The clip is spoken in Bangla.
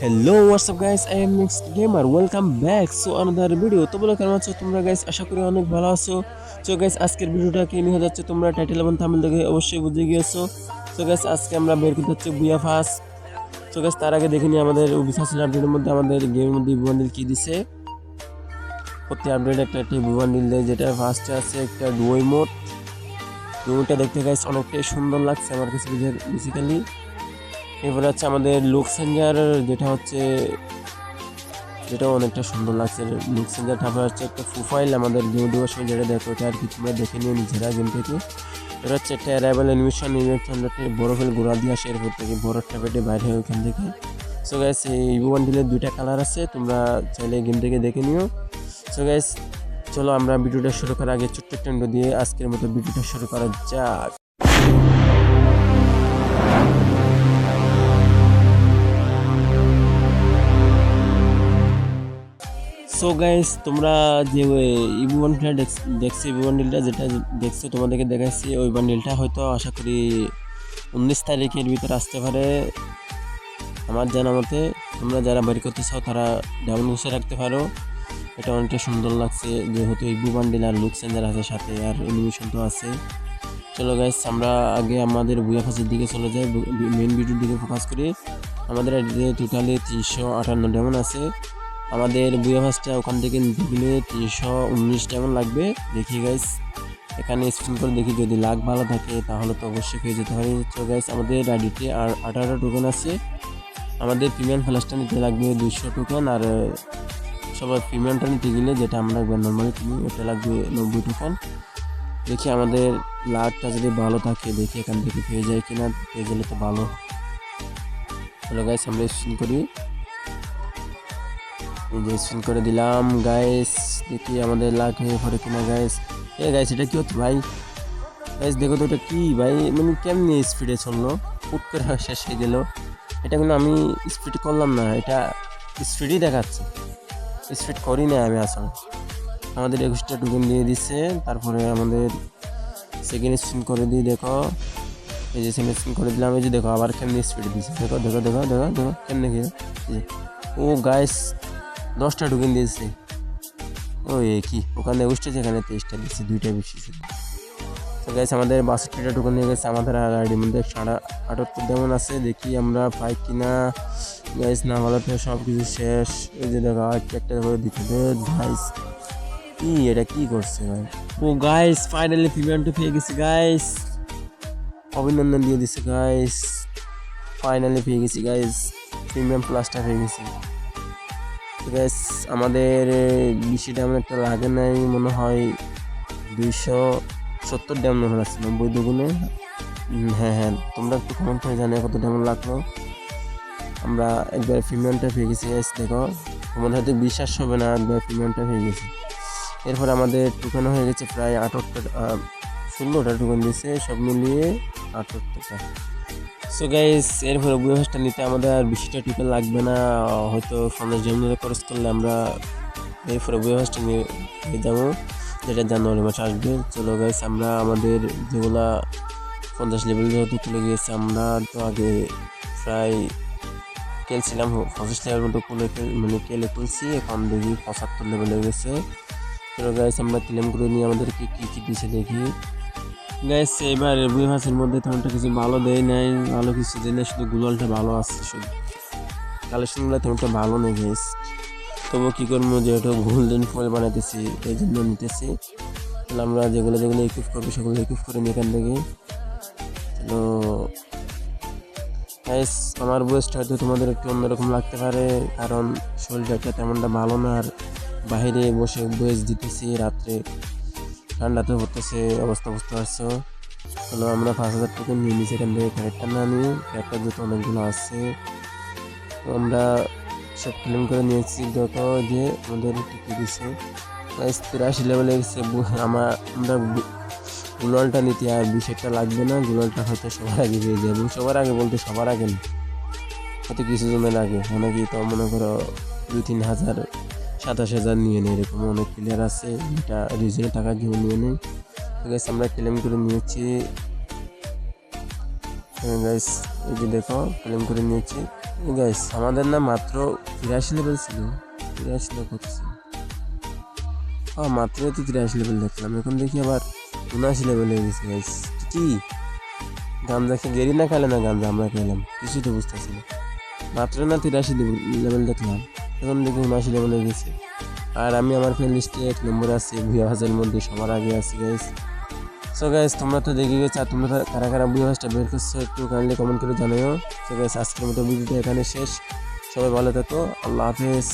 Hello WhatsApp guys, I am next gamer, welcome back so another video. তো বলো কেমন আছো তোমরা গাইস? আশা করি অনেক ভালো আছো। সো গাইস, আজকের ভিডিওটা কি নিয়ে যাচ্ছে তোমরা টাইটেল এবং থাম্বনেল দেখে অবশ্যই বুঝে গিয়েছো। সো গাইস, আজকে আমরা বের করতে হচ্ছে বুয়া ফাস। সো গাইস, তার আগে দেখে নিই আমাদের উবিফাসের আপডেটের মধ্যে আমাদের গেমের মধ্যে বুয়ান্ডিল কি দিছে। প্রতি আপডেট একটা বুয়ান্ডিল দেয়, যেটা ফার্স্টে আছে একটা ডুয়োই মোড। ডুয়োটা দেখতে গাইস অনেকটাই সুন্দর লাগছে আমার কাছে বেসিক্যালি। এরপরে হচ্ছে আমাদের লুক চেঞ্জার, যেটা অনেকটা সুন্দর লাগছে লুক চেঞ্জার। তারপর হচ্ছে একটা প্রোফাইল আমাদের গেম দেওয়ার সময় যেটা দেখো, এটা আর কি তোমরা দেখে নিও নিজেরা গেম থেকে। এটা হচ্ছে একটা অ্যারাইভাল অ্যানিমেশন ইভেন্ট, বরফের গোড়া দিয়ে আসে, এরপর থেকে বরফটা পেটে বাইরে হয় ওখান থেকে। সো গাইস, এই বান্ডিলের দুইটা কালার আছে, তোমরা চাইলে গেম থেকে দেখে নিও। সো গাইস, চলো আমরা ভিডিওটা শুরু করার আগে ছোট্ট একটা intro দিয়ে আজকের মতো ভিডিওটা শুরু করা যাক। সো গাইস, তোমরা যে ইভি বান্ডিলটা দেখছো, ইভি বান্ডিলটা যেটা দেখছো তোমাদেরকে দেখাচ্ছি, ওই বান্ডিলটা হয়তো আশা করি 19 তারিখের ভিতরে আসতে পারে আমার জানা মতে। তোমরা যারা বাড়ি করতে চাও তারা ডাউনলোড করে রাখতে পারো। এটা অনেকটা সুন্দর লাগছে, যেহেতু ইভি বান্ডিল আর লুক চেঞ্জার আছে সাথে, আর অ্যানিমেশন তো আছে। চলো গাইস, আমরা আগে আমাদের বুয়া ফাঁসের দিকে চলে যাই, মেন ভিডিওর দিকে ফোকাস করি। আমাদের টোটালি 358 ডায়মন্ড আছে। আমাদের বুয়া ফাঁসটা ওখান থেকে নিতে গেলে 319 ডায়মন্ড লাগবে। দেখি গাইস, এখানে স্পিন করে দেখি, যদি লাক ভালো থাকে তাহলে তো অবশ্যই পেয়ে যেতে পারি। তো গাইস, আমাদের আইডিতে আর 18 টোকেন আছে। আমাদের প্রিমিয়াম ফ্ল্যাশটা নিতে লাগবে 200 টোকেন, আর সবার প্রিমিয়ামটা নিতে গেলে, যেটা আমরা নর্মালি কিনি, ওটা লাগবে 90 টোকেন। দেখি আমাদের লাকটা যদি ভালো থাকে, দেখি এখান থেকে পেয়ে যায় কিনা। পেয়ে গেলে তো ভালো। হ্যালো গাইস, আমরা স্পিন করি, এই যে স্পিন করে দিলাম গাইস। দেখি আমাদের লাক হয়ে পড়ে কিনা গাইস। গাইস, এটা কি হচ্ছে ভাই? গাইস দেখো তো, এটা কি ভাই, মানে কেমনি স্পিডে চললো, ফুট করে শেষ হয়ে গেল। এটা কিন্তু আমি স্পিড করলাম না, এটা স্পিডই দেখাচ্ছে, স্পিড করি না আমি আসলে। আমাদের 21টা টোকেন দিয়ে দিচ্ছে। তারপরে আমাদের সেকেন্ড স্পিন করে দিই, দেখো এই যে সেকেন্ড স্পিন করে দিলাম, এই যে দেখো আবার কেমনি স্পিড দিচ্ছে, দেখো দেখো দেখো দেখো দেখো কেমনে কি। ও গাইস, 10টা টোকেন দিয়েছে। ও কি, ওখানে 21টা যেখানে 23টা দিচ্ছে, দুইটা বেশি শুধু। তো গাইস, আমাদের 62টা টোকেন নিয়ে গেছে। আমাদের আর আইডির মধ্যে 78 যেমন আছে, দেখি আমরা পাই কিনা গাইস। না ভালো তো সব কিছু শেষ। এই যে দেখো একটা করে দিতে দে গাইস। কি এটা কি করছে ভাই? ও গাইস, ফাইনালি প্রিমিয়ামটা পেয়ে গেছি গাইস, অভিনন্দন দিয়ে দিছে গাইস। ফাইনালি পেয়ে গেছি গাইস, প্রিমিয়াম প্লাসটা পেয়ে গেছি। তো গাইস, আমাদের বেশি দাম একটা লাগে নাই মনে হয়, 270 ডায়মন্ড লাগছে 90 দুগুণে। হ্যাঁ হ্যাঁ, তোমরা একটু কমেন্ট করে জানিয়ে কত ডায়মন্ড লাগলো। আমরা একবার প্রিমিয়ামটা পেয়ে গেছি গাইস, দেখো তোমাদের হয়তো বিশ্বাস হবে না, একবার প্রিমিয়ামটা পেয়ে গেছি। এরপর আমাদের টোকেন হয়ে গেছে প্রায় 16টা টোকেন দিয়েছে, সব মিলিয়ে 78টা। সো গাইস, এরপরে বুয়েভাসটা নিতে আমাদের আর বেশিটা টোকেন লাগবে না, হয়তো 50 ডায়মন্ড খরচ করলে আমরা এরপরে বুয়েভাসটা নিয়ে যাবো, যেটা জানুয়ারি মাসে আসবে। চলো গাইস, আমরা আমাদের যেগুলা 50 লেভেল যেহেতু খুলে গিয়েছে, আমরা তো আগে প্রায় খেলছিলাম 25 লেভেল মতো মানে খেলে তুলছি, এখন দেখি 75 লেভেল হয়ে গেছে। চলো গাইস, আমরা ক্লেম করে নিয়ে আমাদেরকে কি কি দিছে দেখি। গাইস, এবার বুই মাছের মধ্যে তেমনটা কিছু ভালো দেয় নাই, ভালো কিছু দেয় না, শুধু গুগলটা ভালো আসছে, শুধু কালেকশনগুলো তেমনটা ভালো নেই গাইস। তবু কী করবো, যেহেতু গোল্ডেন ফয়েল বানাইতেছি এই জন্য নিতেছি। তাহলে আমরা যেগুলো যেগুলো ইকুইপ করবো সেগুলো ইকুইপ করে নিই এখান থেকে। তো গাইস, আমার বয়সটা হয়তো তোমাদের একটু অন্যরকম লাগতে পারে, কারণ শরীরটা তেমনটা ভালো না, আর বাইরে বসে বয়স দিতেছি রাত্রে, ঠান্ডাতে পড়তেছে, অবস্থা বুঝতে পারছো। হলো আমরা 5000 টোকেন নিয়ে নিচ্ছি এখান থেকে, ক্যারেক্টার না নিয়ে, ক্যারেক্টার যেহেতু অনেকগুলো আছে, তো আমরা সব ক্লেম করে নিয়েছি। যত যে আমাদের টিকি দিচ্ছে 83 লেভেলে গেছে। আমরা গুলালটা নিতে আর 20 লাগবে না, গুলালটা হয়তো সবার আগে পেয়ে যাবো। সবার আগে বলতে সবার আগে না, হয়তো কিছু জনের আগে, অনেকেই তো মনে করো 2-3 হাজার 27,000 নিয়ে নেই, এরকম অনেক প্লেয়ার আছে, এটা রিজনে টাকা দিয়ে নিয়ে নেই। তো গাইস, আমরা ক্লেম করে নিয়েছি গাইস, এই যে দেখো ক্লেম করে নিয়েছি। গাইস আমাদের না মাত্র 83 লেভেল ছিল, 83 না কত ছিল? হ্যাঁ মাত্রই তো 83 লেভেল দেখলাম, এখন দেখি আবার 79 লেভেল হয়ে গেছে গাইস। কি গাঞ্জা খেয়ে গেরি না খেলে না গাঞ্জা আমরা খেলাম, কিছুই তো বুঝতেছি না। মাত্র না 83 লেভেল দেখলাম, এখন দেখি 79 লেভেল হয়ে গেছে। আর আমি আমার ফ্রেন্ড লিস্টে 1 নম্বরে আছি, বুয়াহাজের মধ্যে সবার আগে আছি গাইস। সো গাইস তোমরা তো দেখে গেছো, আর তোমরা কারা কারা বুয়াহাজটা বের করছো একটু কাইন্ডলি কমেন্ট করে জানাও। সো গাইস আজকের মতো ভিডিওটা এখানে শেষ, সবাই ভালো থাকো, আল্লাহ হাফেজ।